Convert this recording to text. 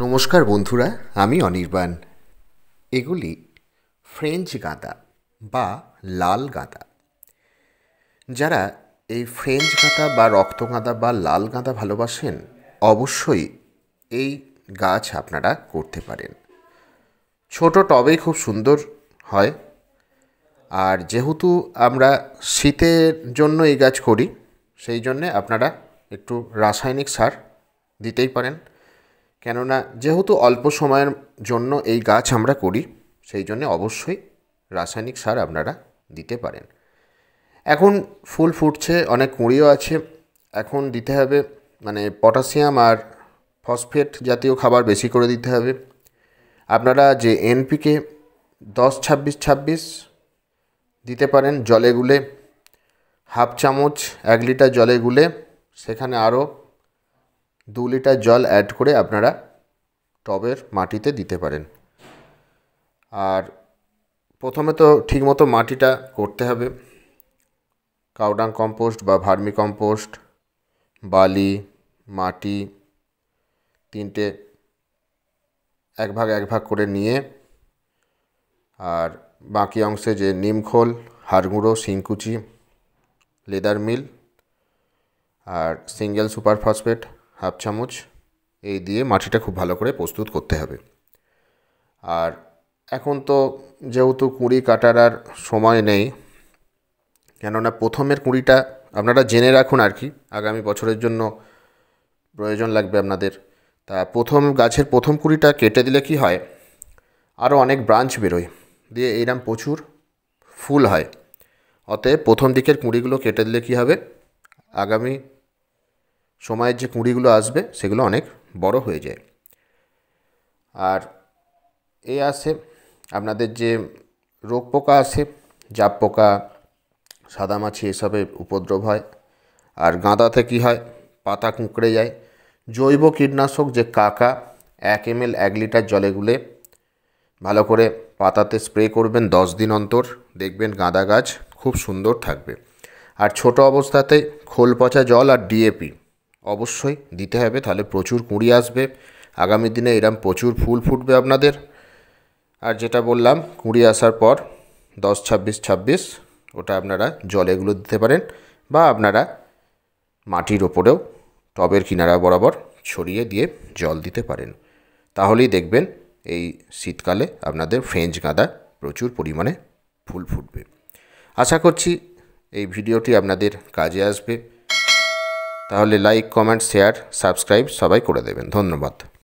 নমস্কার বন্ধুরা, আমি অনির্বাণ। এগুলি ফ্রেঞ্চ গাঁদা বা লাল গাঁদা। যারা এই ফ্রেঞ্চ গাঁদা বা রক্তগাঁদা বা লাল গাঁদা ভালোবাসেন, অবশ্যই এই গাছ আপনারা করতে পারেন। ছোট টবেই খুব সুন্দর হয়। আর যেহেতু আমরা শীতের জন্য এই গাছ করি, সেই জন্যে আপনারা একটু রাসায়নিক সার দিতেই পারেন। কেননা যেহেতু অল্প সময়ের জন্য এই গাছ আমরা করি, সেই জন্যে অবশ্যই রাসায়নিক সার আপনারা দিতে পারেন। এখন ফুল ফুটছে, অনেক কুঁড়িও আছে। এখন দিতে হবে পটাশিয়াম আর ফসফেট জাতীয় খাবার বেশি করে দিতে হবে। আপনারা যে এনপিকে 10-26-26 দিতে পারেন জলে গুলে, হাফ চামচ 1 লিটার জলে গুলে সেখানে আরও 2 লিটার জল অ্যাড করে আপনারা টবের মাটিতে দিতে পারেন। আর প্রথমে তো ঠিকমতো মাটিটা করতে হবে। কাউডাং কম্পোস্ট বা ভার্মি কম্পোস্ট, বালি, মাটি তিনটে এক ভাগ করে নিয়ে, আর বাকি অংশে যে নিমখোল, হাড়গুঁড়ো, শিংকুচি, লেদার মিল আর সিঙ্গেল সুপার ফসফেট হাফ চামচ, এই দিয়ে মাটিটা খুব ভালো করে প্রস্তুত করতে হবে। আর এখন তো যেহেতু কুঁড়ি কাটার আর সময় নেই, কেননা প্রথমের কুঁড়িটা আপনারা জেনে রাখুন আর কি, আগামী বছরের জন্য প্রয়োজন লাগবে আপনাদের। তা গাছের প্রথম কুঁড়িটা কেটে দিলে কি হয়, আরও অনেক ব্রাঞ্চ বেরোয়, দিয়ে এইরকম প্রচুর ফুল হয়। অতএব প্রথম দিকের কুঁড়িগুলো কেটে দিলে কি হবে, আগামী সময়ের যে কুঁড়িগুলো আসবে সেগুলো অনেক বড় হয়ে যায়। আর এই আসে আপনাদের যে রোগ পোকা আসে, জাপ পোকা, সাদামাছি, এসবের উপদ্রব হয়। আর গাঁদাতে কী হয়, পাতা কুঁকড়ে যায়। জৈব কীটনাশক যে কাকা 1 ml 1 লিটার জলে গুলে ভালো করে পাতাতে স্প্রে করবেন 10 দিন অন্তর, দেখবেন গাঁদা গাছ খুব সুন্দর থাকবে। আর ছোট অবস্থাতে খোল পচা জল আর ডিএপি অবশ্যই দিতে হবে, তাহলে প্রচুর কুঁড়ি আসবে। আগামী দিনে এরম প্রচুর ফুল ফুটবে আপনাদের। আর যেটা বললাম, কুঁড়ি আসার পর 10-26-26 ওটা আপনারা জলেগুলো দিতে পারেন, বা আপনারা মাটির ওপরেও টবের কিনারা বরাবর ছড়িয়ে দিয়ে জল দিতে পারেন। তাহলেই দেখবেন এই শীতকালে আপনাদের ফ্রেঞ্চ গাঁদা প্রচুর পরিমাণে ফুল ফুটবে। আশা করছি এই ভিডিওটি আপনাদের কাজে আসবে। তাহলে লাইক, কমেন্ট, শেয়ার, সাবস্ক্রাইব সবাই করে দেবেন। ধন্যবাদ।